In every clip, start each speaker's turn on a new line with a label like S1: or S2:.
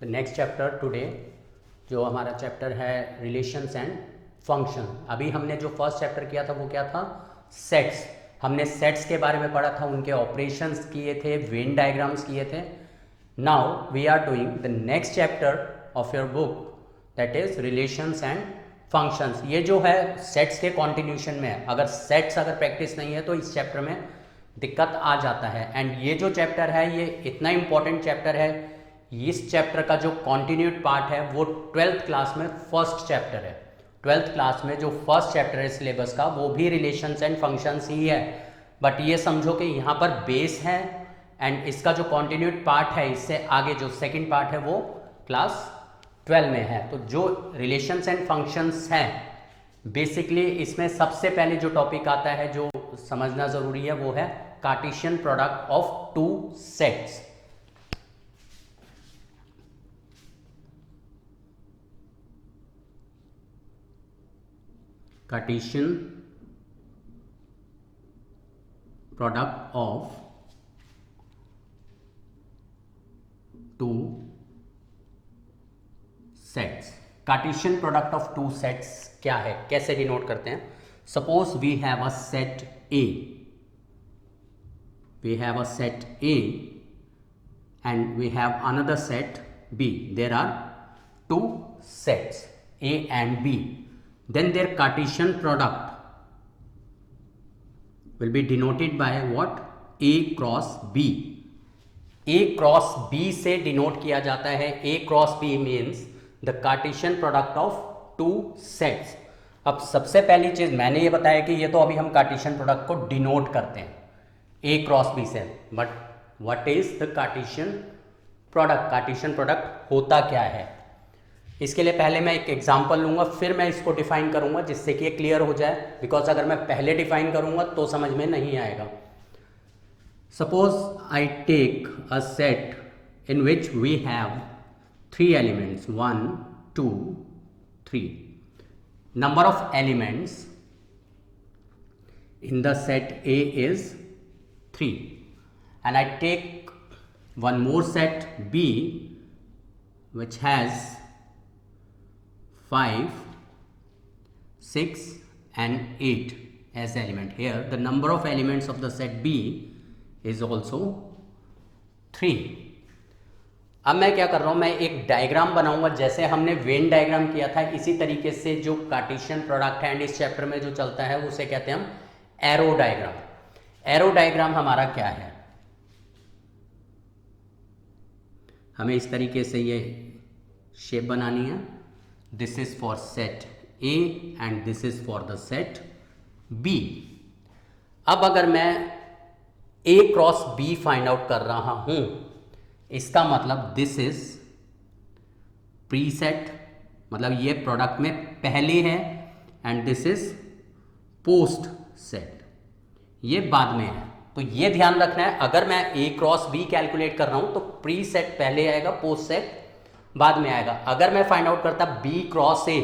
S1: The next chapter today जो हमारा chapter है रिलेशंस एंड फंक्शन। अभी हमने जो फर्स्ट चैप्टर किया था वो क्या था, सेट्स। हमने सेट्स के बारे में पढ़ा था, उनके ऑपरेशंस किए थे, वेन डायग्राम्स किए थे। Now we are doing the next chapter of your book, that is relations and functions. ये जो है सेट्स के कॉन्टिन्यूशन में है। अगर सेट्स अगर प्रैक्टिस नहीं है तो इस चैप्टर में दिक्कत आ जाता है। एंड ये जो चैप्टर है ये इतना इंपॉर्टेंट चैप्टर है, इस चैप्टर का जो कॉन्टिन्यूड पार्ट है वो 12th क्लास में फर्स्ट चैप्टर है। 12th क्लास में जो फर्स्ट चैप्टर है सिलेबस का वो भी रिलेशंस एंड फंक्शंस ही है। बट ये समझो कि यहाँ पर बेस है एंड इसका जो कॉन्टिन्यूड पार्ट है इससे आगे जो सेकंड पार्ट है वो क्लास 12 में है। तो जो रिलेशंस एंड फंक्शंस हैं बेसिकली इसमें सबसे पहले जो टॉपिक आता है जो समझना ज़रूरी है वो है Cartesian product of two sets. Cartesian product of two sets. Cartesian product of two sets क्या है, कैसे डिनोट करते हैं? Suppose we have a set A, we have a set A and we have another set B. There are two sets A and B. Then their Cartesian product will be denoted by what? A cross B. A cross B से denote किया जाता है। A cross B means the Cartesian product of two sets. अब सबसे पहली चीज मैंने ये बताया कि ये तो अभी हम कार्टेशियन प्रोडक्ट को डिनोट करते हैं ए क्रॉस बी से, but what is the Cartesian product? Cartesian product होता क्या है? इसके लिए पहले मैं एक एग्जांपल लूंगा, फिर मैं इसको डिफाइन करूंगा जिससे कि ये क्लियर हो जाए। बिकॉज अगर मैं पहले डिफाइन करूंगा तो समझ में नहीं आएगा। Suppose I take a set in which we have 3 elements 1 2 3। Number of elements in the set A is 3 and I take one more set B which has 5 6 and 8 as element. Here the number of elements of the set B is also 3. अब मैं क्या कर रहा हूँ, मैं एक diagram बनाऊंगा जैसे हमने वेन डायग्राम किया था। इसी तरीके से जो कार्टेशियन प्रोडक्ट है एंड इस चैप्टर में जो चलता है उसे कहते हैं हम एरो डायग्राम। एरो डायग्राम हमारा क्या है, हमें इस तरीके से ये शेप बनानी है। This is for set A and this is for the set B. अब अगर मैं A cross B find out कर रहा हूं, इसका मतलब दिस इज प्री सेट, मतलब ये प्रोडक्ट में पहले है, and this is post set, ये बाद में है। तो ये ध्यान रखना है, अगर मैं ए क्रॉस बी कैलकुलेट कर रहा हूं तो प्री सेट पहले आएगा, पोस्ट सेट बाद में आएगा। अगर मैं फाइंड आउट करता बी क्रॉस ए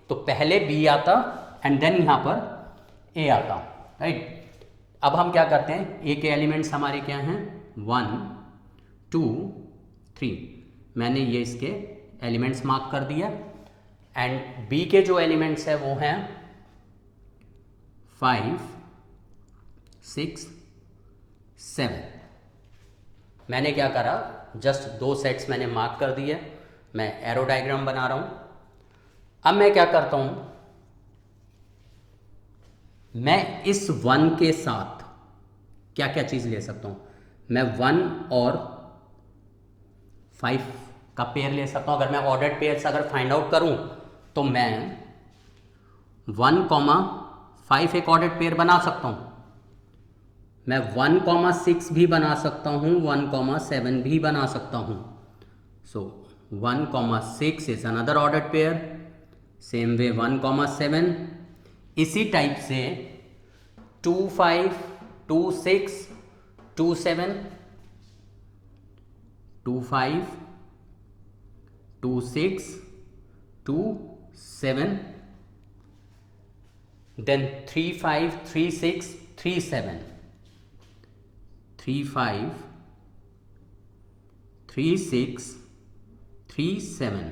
S1: तो पहले बी आता एंड देन यहां पर ए आता, राइट। अब हम क्या करते हैं, ए के एलिमेंट्स हमारे क्या हैं 1 2 3। मैंने ये इसके एलिमेंट्स मार्क कर दिया एंड बी के जो एलिमेंट्स है वो हैं 5 6 7। मैंने क्या करा, जस्ट 2 सेट्स मैंने मार्क कर दिए, मैं एरो डायग्राम बना रहा हूं। अब मैं क्या करता हूं, मैं इस 1 के साथ क्या क्या चीज ले सकता हूं, मैं 1 और 5 का पेयर ले सकता हूं। अगर मैं ऑर्डर्ड पेयर्स अगर फाइंड आउट करूं तो मैं 1,5 एक ऑर्डर्ड पेयर बना सकता हूं। मैं 1,6 भी बना सकता हूं, 1,7 भी बना सकता हूं। सो 1,6 is another ordered pair, same way 1,7। इसी टाइप से 2 5 2 6 2 7 2 5 2 6 2 7, then 3 5 3 6 3 7 3 5 3 6 3 7।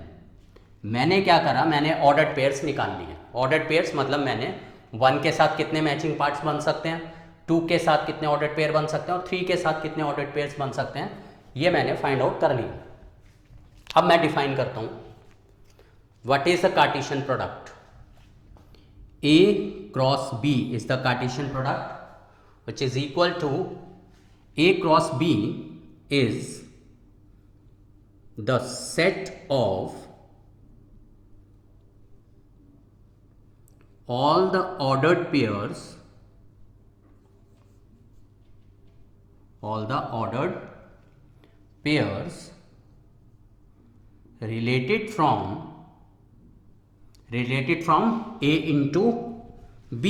S1: मैंने क्या करा, मैंने ऑर्डर्ड पेयर्स निकाल लिए। ऑर्डर्ड पेयर्स मतलब मैंने 1 के साथ कितने मैचिंग पार्ट्स बन सकते हैं, 2 के साथ कितने ऑर्डर्ड पेयर बन सकते हैं और 3 के साथ कितने ऑर्डर्ड पेयर्स बन सकते हैं, ये मैंने फाइंड आउट कर लिया। अब मैं डिफाइन करता हूँ what is the Cartesian product. A cross B is the Cartesian product, which is equal to A cross B is the set of all the ordered pairs, related from A into B,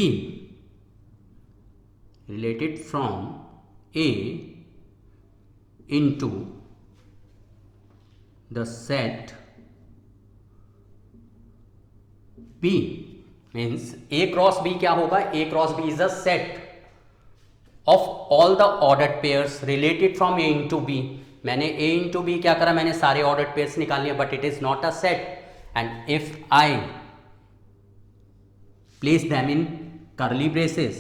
S1: related from A into the set B। Means A क्रॉस B क्या होगा, A क्रॉस B is a set of all the ordered pairs related from A into B। मैंने A into B क्या करा, मैंने सारे ordered pairs निकाल लिए, but it is not a set. And if I place them in curly braces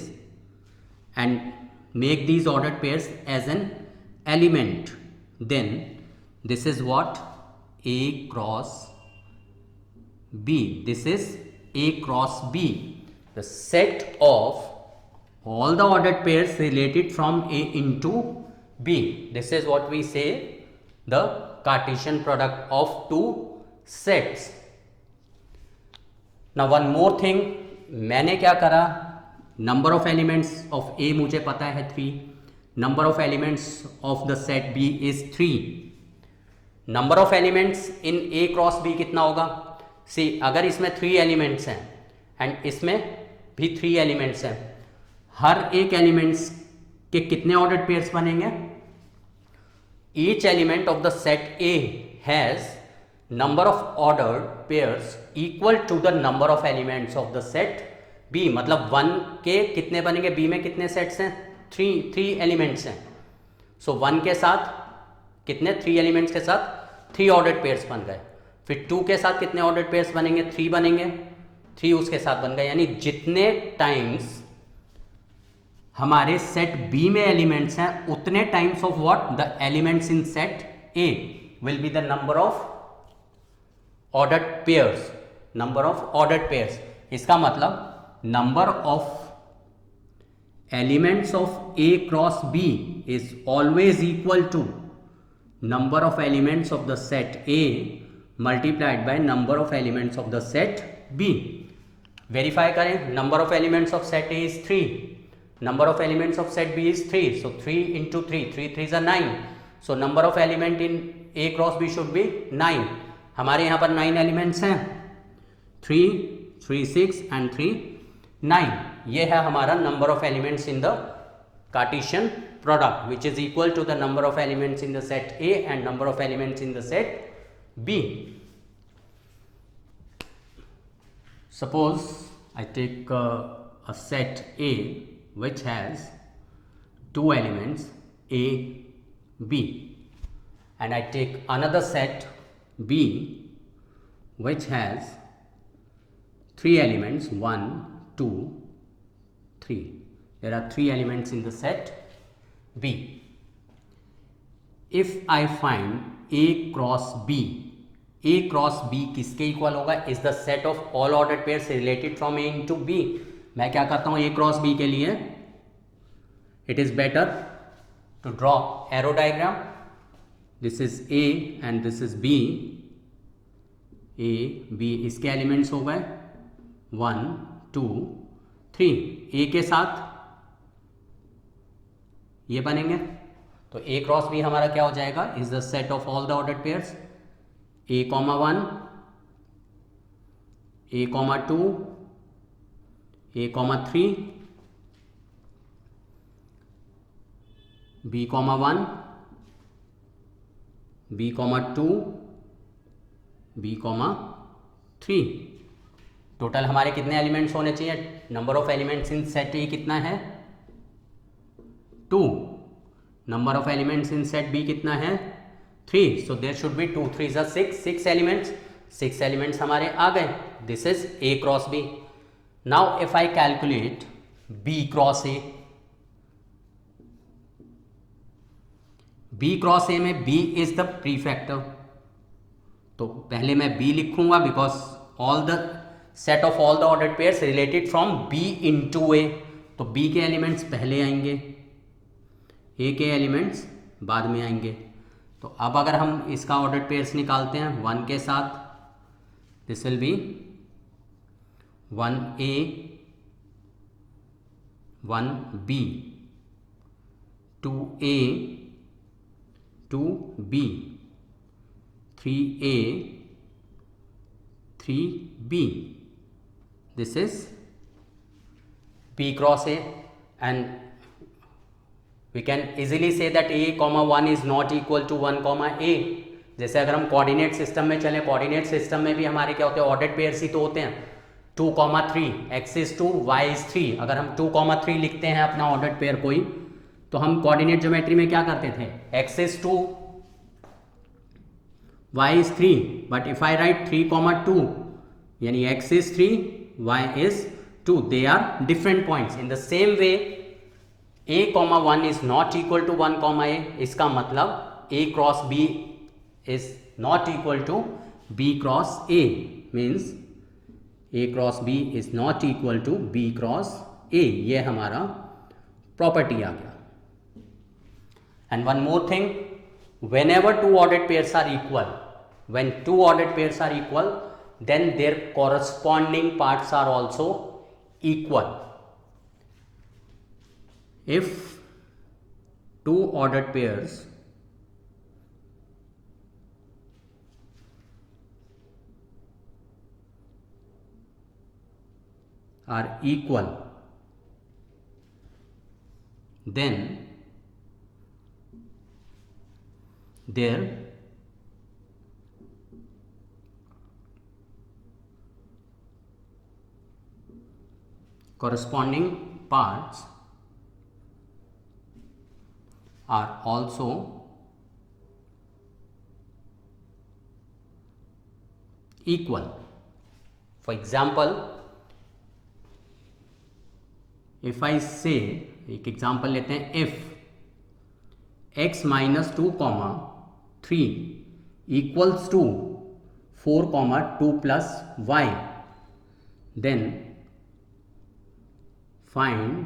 S1: and make these ordered pairs as an element, then this is what A cross B. This is A cross B, the set of all the ordered pairs related from A into B. This is what we say the Cartesian product of two sets. Now one more thing, मैंने क्या करा, number of elements of A मुझे पता है 3, number of elements of the set B is 3। Number of elements in A cross B कितना होगा, सी अगर इसमें 3 एलिमेंट्स हैं एंड इसमें भी 3 एलिमेंट्स हैं, हर एक एलिमेंट्स के कितने ऑर्डर्ड पेयर्स बनेंगे, each element of the set A has number of ordered pairs equal to the number of elements of the set B। मतलब 1 के कितने बनेंगे, B में कितने सेट्स हैं, 3 एलिमेंट्स हैं। सो 1 के साथ कितने, 3 एलिमेंट्स के साथ 3 ऑर्डर्ड पेयर्स बन गए। फिर 2 के साथ कितने ऑर्डर्ड पेयर्स बनेंगे, 3 बनेंगे, 3 उसके साथ बन गए। यानी जितने टाइम्स हमारे सेट B में एलिमेंट्स हैं उतने times of what, the elements in set A will be the number of ordered pairs, number of ordered pairs. इसका मतलब number of elements of A cross B is always equal to number of elements of the set A multiplied by number of elements of the set B. Verify करें, number of elements of set A is 3, number of elements of set B is 3, so 3 into 3, 3 3 is 9, so number of element in A cross B should be 9। हमारे यहाँ पर 9 elements हैं, 3 3 6 and 3 9। ये है हमारा number of elements in the Cartesian product which is equal to the number of elements in the set A and number of elements in the set B. Suppose I take a set A which has 2 elements A, B, and I take another set B which has 3 elements 1 2 3. There are 3 elements in the set B. If I find A cross B, A cross B किसके equal होगा, is the set of all ordered pairs related from A into B। मैं क्या करता हूं A cross B के लिए, it is better to draw arrow diagram. This is A and this is B। A B इसके elements हो गए 1 2 3। A के साथ ये बनेंगे, तो A क्रॉस B हमारा क्या हो जाएगा, is the set of all the ordered pairs A, 1 A, 2 A, 3 B, 1 B, 2 B, 3। Total हमारे कितने एलिमेंट्स होने चाहिए, number of elements in set A कितना है 2, number of elements in set B कितना है 3, so there should be 2 3s are 6, 6 elements, 6 elements हमारे आ गए. This is A cross B. Now if I calculate B cross A, B cross A में B is the प्रीफैक्टर, तो पहले मैं B लिखूंगा because all the set of all the ordered pairs related from B into A, तो B के elements पहले आएंगे, A के एलिमेंट्स बाद में आएंगे. तो अब अगर हम इसका ऑर्डर्ड पेयर्स निकालते हैं 1 के साथ, this will be 1A 1B 2A 2B 3A 3B. This is B cross A, and we can easily say that A comma 1 is not equal to 1 comma A. जैसे अगर हम कोऑर्डिनेट सिस्टम में चलें, coordinate system में भी हमारे क्या होते हैं, ऑर्डर्ड पेयर्स ही तो होते हैं. 2 comma 3, x is 2 y is 3. अगर हम 2 comma 3 लिखते हैं अपना ऑर्डर्ड पेयर कोई, तो हम कोऑर्डिनेट ज्योमेट्री में क्या करते थे, x is 2 y is 3, but if I right 3 comma 2 यानी x is 3 y is 2, they are different points. In the same way a comma 1 is not equal to 1 comma A, इसका मतलब A cross B is not equal to B cross A, means A cross B is not equal to B cross A. ये हमारा property आ गया. And one more thing, whenever two ordered pairs are equal, when two ordered pairs are equal, then their corresponding parts are also equal. If two ordered pairs are equal, then their corresponding parts are also equal. For example, if I say, एक example लेते हैं, if x minus 2 comma 3 equals to 4 comma 2 plus y, then find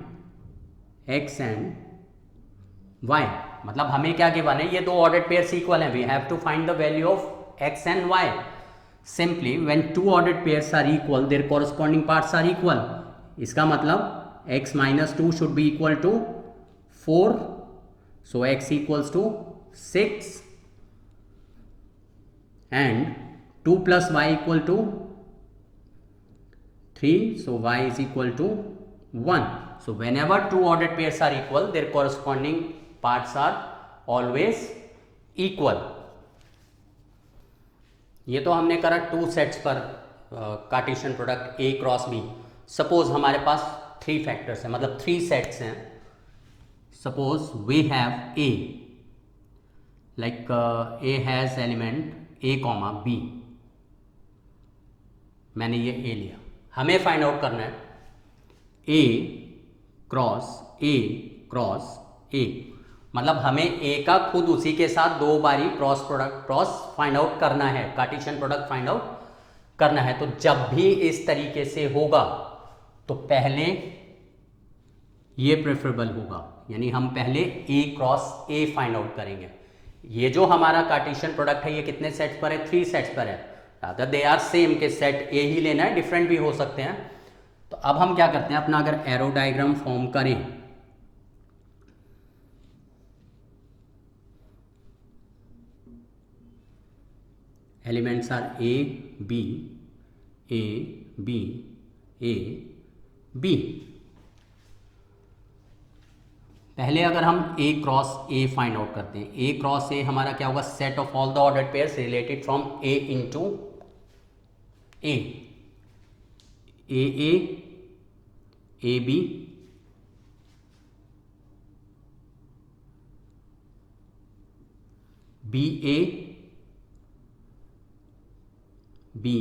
S1: x and y. मतलब हमें क्या given है, ये दो ordered pairs equal हैं, we have to find the value of x and y. Simply when two ordered pairs are equal, their corresponding parts are equal. इसका मतलब x minus 2 should be equal to 4, so x equals to 6, and 2 plus y equal to 3, so y is equal to 1. So whenever two ordered pairs are equal, their corresponding parts are always equal. ये तो हमने करा two sets पर Cartesian product A क्रॉस B. Suppose हमारे पास 3 factors हैं, मतलब 3 सेट्स हैं. Suppose we have A, like A has element A comma B. मैंने ये A लिया, हमें फाइंड आउट करना है A क्रॉस A. मतलब हमें A का खुद उसी के साथ 2 बारी क्रॉस फाइंड आउट करना है, कार्टेशियन प्रोडक्ट फाइंड आउट करना है. तो जब भी इस तरीके से होगा तो पहले ये प्रेफरेबल होगा, यानी हम पहले A cross A find out करेंगे. ये जो हमारा कार्टेशियन प्रोडक्ट है ये कितने सेट्स पर है, 3 सेट्स पर है. रादर दे आर सेम, के सेट A ही लेना है, डिफरेंट भी हो सकते हैं. तो अब हम क्या करते हैं, अपना अगर एरो डायग्राम फॉर्म करें, elements are A B A B A B. पहले अगर हम A cross A find out करते हैं, A क्रॉस A हमारा क्या होगा, set of all the ordered pairs related from A into A. A A B B A B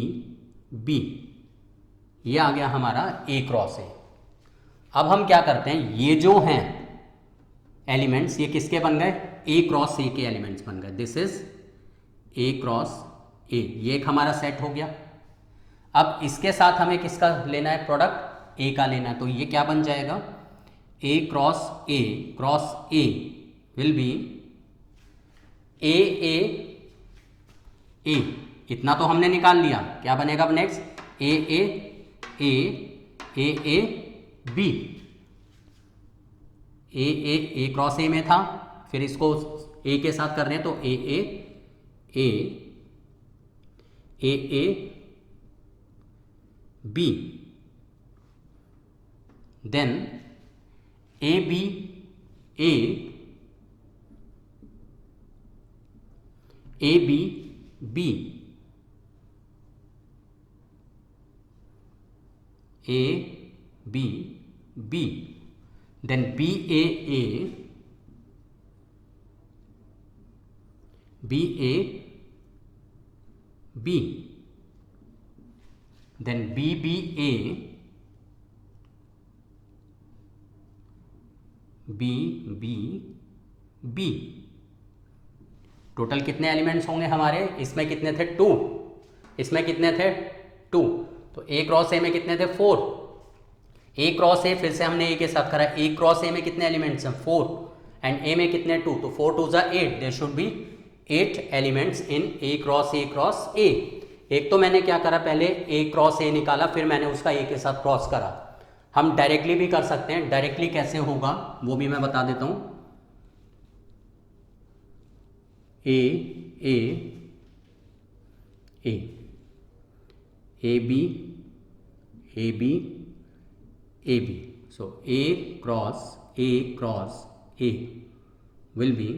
S1: B, ये आ गया हमारा ए क्रॉस ए। अब हम क्या करते हैं, ये जो हैं एलिमेंट्स ये किसके बन गए, ए क्रॉस ए के एलिमेंट्स बन गए। दिस इज ए क्रॉस ए, ये एक हमारा सेट हो गया। अब इसके साथ हमें किसका लेना है, प्रोडक्ट ए का लेना है, तो ये क्या बन जाएगा, A cross A will be A A A, इतना तो हमने निकाल लिया, क्या बनेगा अब next, A A A A A B, A cross A में था, फिर इसको ए के साथ कर रहे हैं तो A A A A A B, then A B A B B, A B B, then B A B A B, then B B A B B B। Total कितने एलिमेंट्स होंगे हमारे, इसमें कितने थे 2, इसमें कितने थे 2, तो ए क्रॉस ए में कितने थे 4, ए क्रॉस ए फिर से हमने ए के साथ करा, ए क्रॉस ए में कितने एलिमेंट्स हैं 4 एंड ए में कितने 2, तो 4 2 8, there should be 8 elements in A cross A. एक तो मैंने क्या करा, पहले ए क्रॉस ए निकाला, फिर मैंने उसका ए के साथ क्रॉस करा। हम डायरेक्टली भी कर सकते हैं, डायरेक्टली कैसे होगा वो भी मैं बता देता हूं, A A A A B A B A B, so A cross A will be,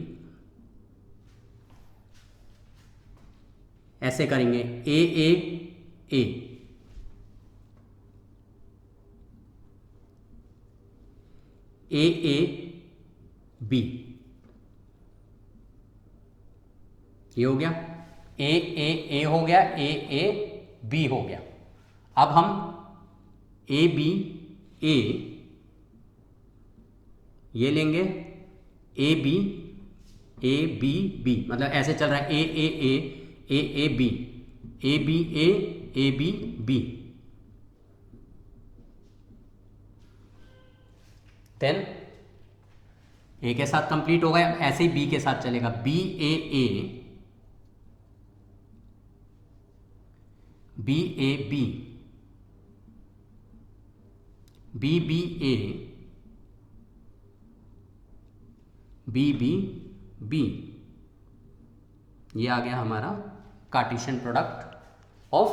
S1: ऐसे करेंगे ए A A A A B, ये हो गया ए ए हो गया, ए बी हो गया। अब हम ए बी ए ये लेंगे, ए बी बी, मतलब ऐसे चल रहा है A B A B B, then A के साथ कंप्लीट हो गया, ऐसे ही बी के साथ चलेगा, B A B A B B B A B B B, ये आ गया हमारा कार्टेशियन प्रोडक्ट ऑफ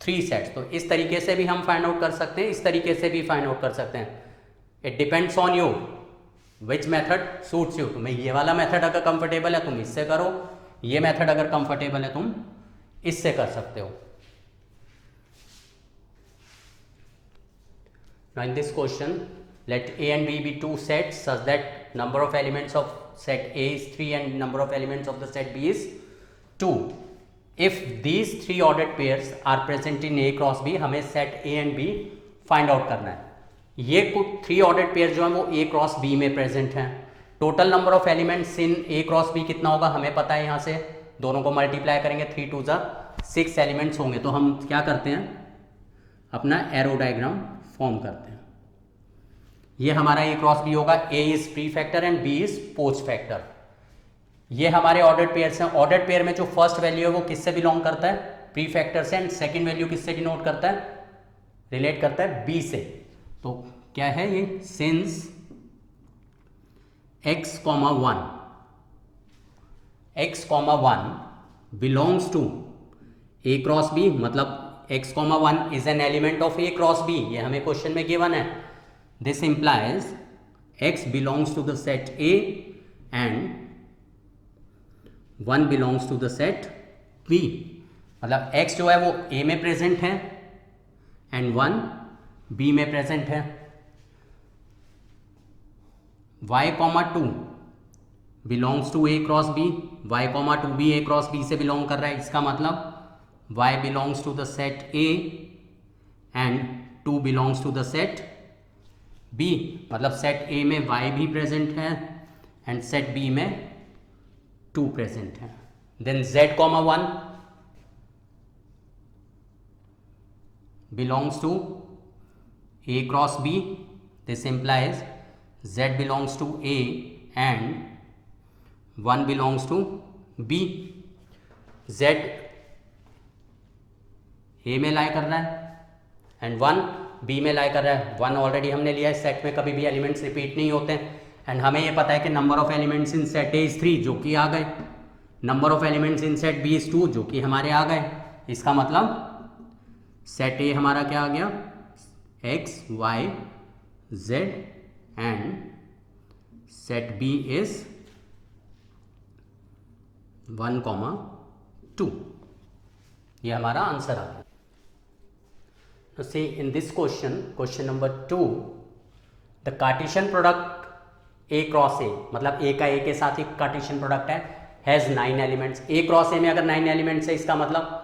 S1: 3 सेट्स। तो इस तरीके से भी हम फाइंड आउट कर सकते हैं, इस तरीके से भी फाइंड आउट कर सकते हैं, it depends on you which method suits you. तुम्हें ये वाला मेथड अगर कंफर्टेबल है तुम इससे करो, ये मेथड अगर कंफर्टेबल है तुम इससे कर सकते हो। Now in this question, let A and B be 2 sets such that number of elements of set A is 3 and number of elements of the set B is 2. If these 3 ordered pairs are present in A cross B, हमें set A and B find out करना है। ये कुछ 3 ordered pair जो है वो A cross B में present हैं। Total number of elements in A cross B कितना होगा हमें पता है, यहाँ से दोनों को मल्टीप्लाई करेंगे, 3 2 6 एलिमेंट्स होंगे। तो हम क्या करते हैं, अपना एरो डायग्राम फॉर्म करते हैं। ये हमारा ए क्रॉस बी होगा, A is pre factor and B is post factor. ये हमारे ऑर्डर्ड पेयर्स हैं। ऑर्डर्ड पेयर में जो फर्स्ट वैल्यू है वो किससे बिलोंग करता है, प्री फैक्टर से, एंड सेकंड वैल्यू किससे डिनोट करता है, रिलेट करता है बी से। तो क्या है ये, since x, 1 belongs to A cross B, मतलब x, 1 is an element of A cross B, ये हमें क्वेश्चन में गिवन है। This implies x belongs to the set A and 1 belongs to the set B, मतलब x जो है वो A में प्रेजेंट है एंड 1 B में प्रेजेंट है। y, 2 belongs to A cross B, y comma two B A cross B से belong कर रहा है, इसका मतलब y belongs to the set A and 2 belongs to the set b, मतलब सेट a में y भी प्रेजेंट है एंड सेट b में 2 प्रेजेंट है। Then z comma 1 belongs to a cross b, this implies z belongs to a and 1 belongs to b। z a में लाई कर रहा है एंड 1 b में लाई कर रहा है। 1 ऑलरेडी हमने लिया है, सेट में कभी भी एलिमेंट्स रिपीट नहीं होते एंड हमें ये पता है कि number of elements in set A is 3 जो कि आ गए, number of elements in set B is 2 जो कि हमारे आ गए। इसका मतलब सेट ए हमारा क्या आ गया, x y z and set B is 1, 2। ये हमारा आंसर आ गया। तो see in this question number 2, the Cartesian product A cross A, मतलब ए का ए के साथ ही कार्टेशियन प्रोडक्ट है, has 9 elements. A cross A में अगर 9 एलिमेंट्स है, इसका मतलब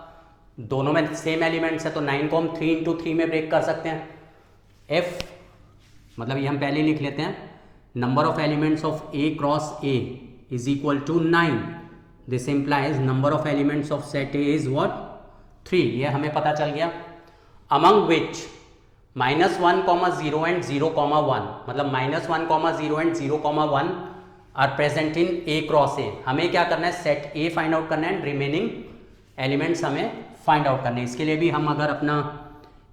S1: दोनों में सेम एलिमेंट्स है, तो 9 को हम 3 इंटू 3 में ब्रेक कर सकते हैं। एफ मतलब ये हम पहले लिख लेते हैं, number of elements of A cross A is equal to 9। This implies number of elements of set A is what, 3। ये हमें पता चल गया। अमंग विच -1, 0 एंड 0, 1, मतलब -1, 0 and 0, 1 are present in A cross A. हमें क्या करना है, सेट ए फाइंड आउट करना है एंड रिमेनिंग एलिमेंट्स हमें फाइंड आउट करने। इसके लिए भी हम अगर अपना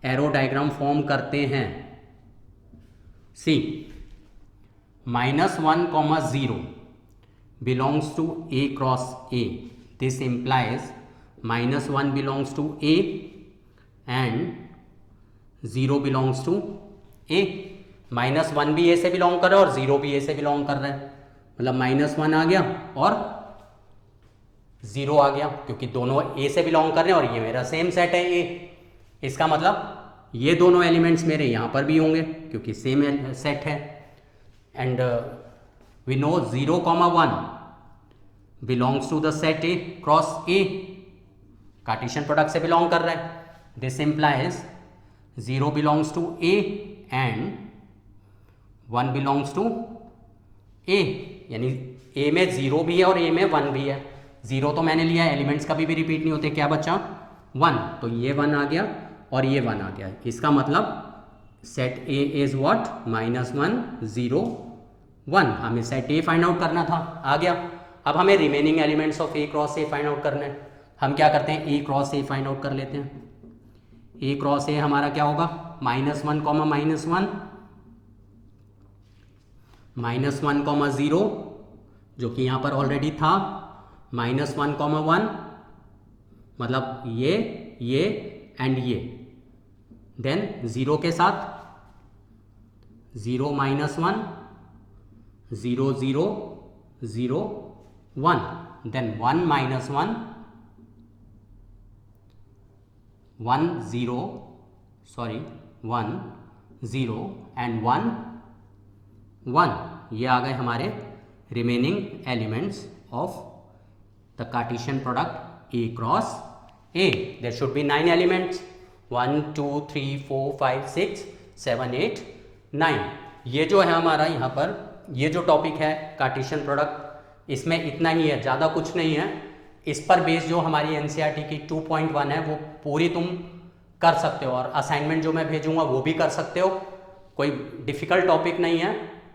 S1: एरो डायग्राम फॉर्म करते हैं, see -1, 0 belongs to A cross A, this implies -1 belongs to A and 0 belongs to A. -1 भी ए से बिलोंग कर रहा है और 0 भी ए से बिलोंग कर रहा है, मतलब -1 आ गया और 0 आ गया, क्योंकि दोनों ए से बिलोंग कर रहे हैं और ये मेरा सेम सेट है ए। इसका मतलब ये दोनों एलिमेंट्स मेरे यहाँ पर भी होंगे क्योंकि सेम सेट है। And we know 0, 1 belongs to the set A cross A, cartesian product से बिलोंग कर रहा है। This implies 0 belongs to A and 1 belongs to A, यानी ए में 0 भी है और ए में 1 भी है। 0 तो मैंने लिया, एलिमेंट्स कभी भी रिपीट नहीं होते, क्या बचा 1, तो ये 1 आ गया और ये 1 आ गया। इसका मतलब सेट ए इज व्हाट, -1, 0, 1। हमें सेट ए फाइंड आउट करना था, आ गया। अब हमें remaining elements of A cross A find out करना है। हम क्या करते हैं, ए क्रॉस ए फाइंड आउट कर लेते हैं। ए क्रॉस ए हमारा क्या होगा, -1, -1, -1, 0 जो कि यहाँ पर ऑलरेडी था, -1, 1 मतलब ये एंड ये। देन 0 के साथ 0, -1, 0, 0, 0, 1, देन 1, -1, 1, 0, सॉरी 1, 0 एंड 1, 1। ये आ गए हमारे remaining elements of the Cartesian product A cross A. There should be 9 elements, 1, 2, 3, 4, 5, 6, 7, 8, 9। ये जो है हमारा यहाँ पर ये जो टॉपिक है कार्टेशियन प्रोडक्ट, इसमें इतना ही है, ज़्यादा कुछ नहीं है। इस पर बेस जो हमारी NCERT की 2.1 है वो पूरी तुम कर सकते हो और असाइनमेंट जो मैं भेजूंगा वो भी कर सकते हो। कोई डिफ़िकल्ट टॉपिक नहीं है,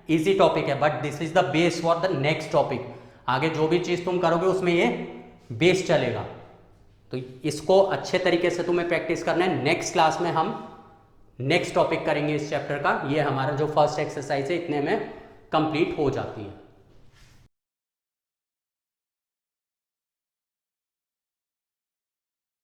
S1: इजी टॉपिक है, but this is the base for the next topic. आगे जो भी चीज़ तुम करोगे उसमें ये बेस चलेगा, तो इसको अच्छे तरीके से तुम्हें प्रैक्टिस करना है। नेक्स्ट क्लास में हम नेक्स्ट टॉपिक करेंगे इस चैप्टर का। ये हमारा जो फर्स्ट एक्सरसाइज है इतने में कंप्लीट हो जाती है।